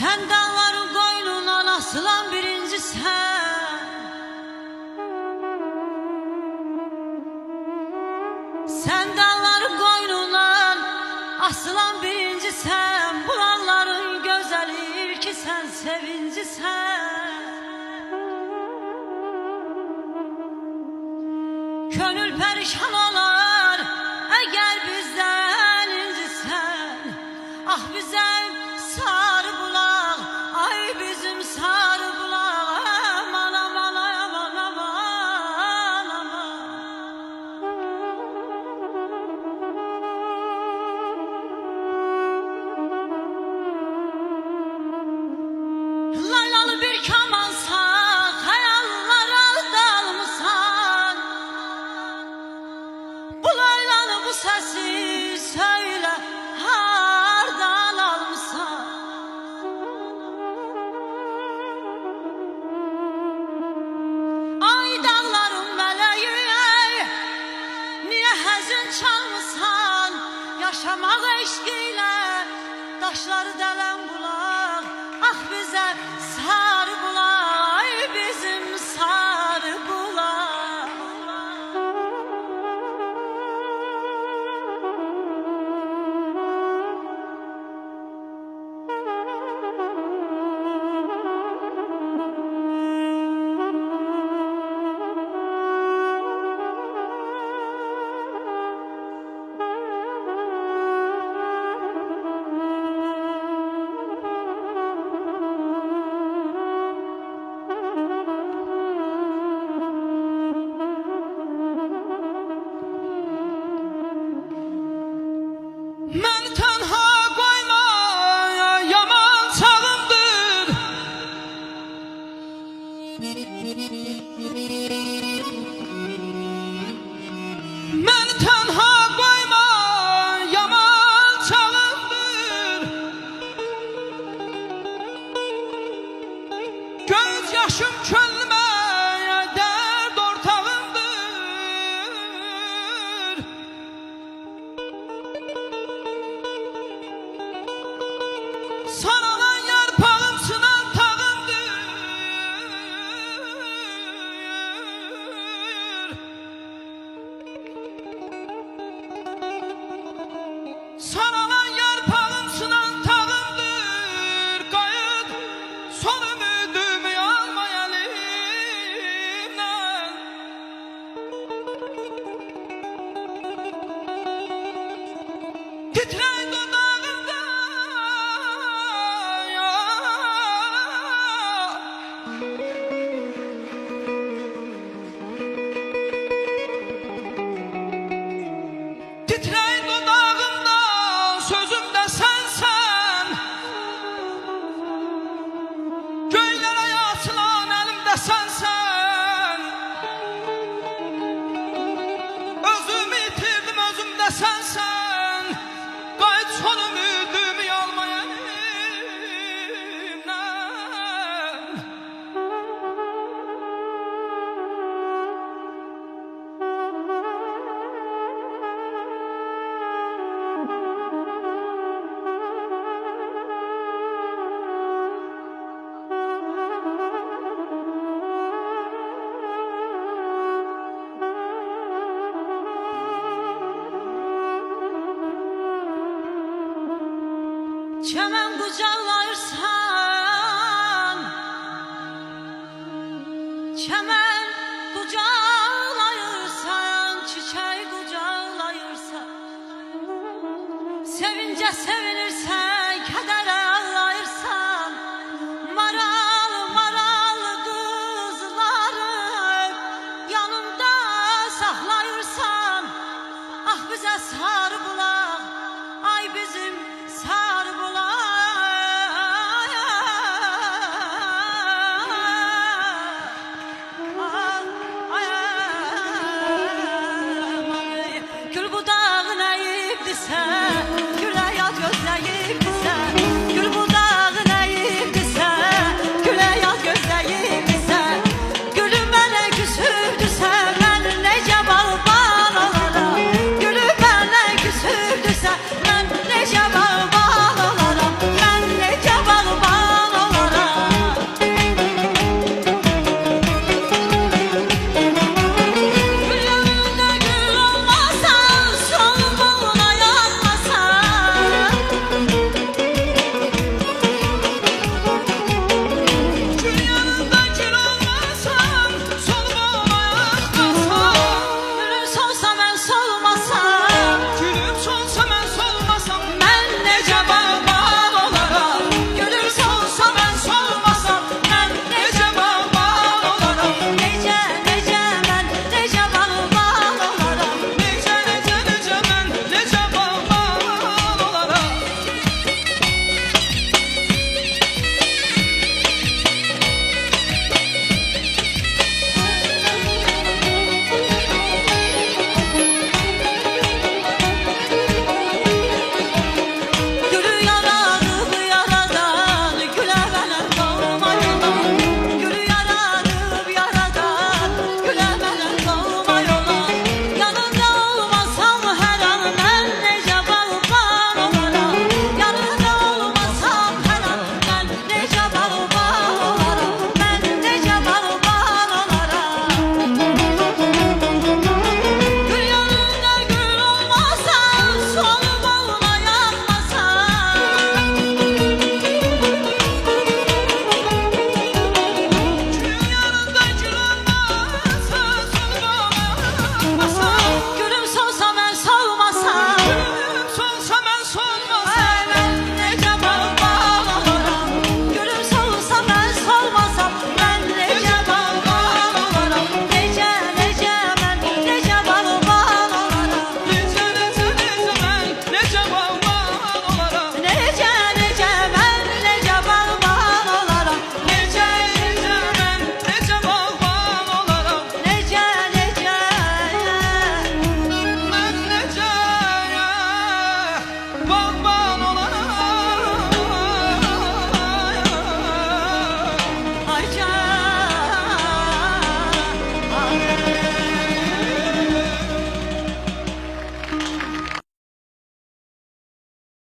Sen dağların koynuna asılan birinci sen. Sen dağların koynuna asılan birinci sen. Bulanların gözeli ilki sen, sevinci sen. Gönül perişan olar eğer bizden incisen. Ah bize sarı bulak, ay bizim sarı bulak. Aman aman aman aman aman. Laylalı bir kamansa hayallara dalmışsan. Bu laylalı bu sesi söyle hardan almışsan. Ay dağların meleği niye hezin çalmışsan? Yaşamak eşkiyle taşları delen bulak. Ah bize sarı bulak, ay bizim sarı bulak. Men tenha koyma yaman çağımdır. Men tenha koyma yaman çağımdır. Göz yaşım könlüme dert ortağımdır. Saralan yarpağım sınan tağımdır. Saralan yarpağım sınan tağımdır. Kayıt son ümidimi alma elimden. Titreyin dudağımda ya. Titreyin dudağımda sözümde sensen. Göylere yatılan elimde sensen. Özümü itirdim özümde sensen. Kayıt son ümidimi alma elimden. Çemen kucaklarsan, çemen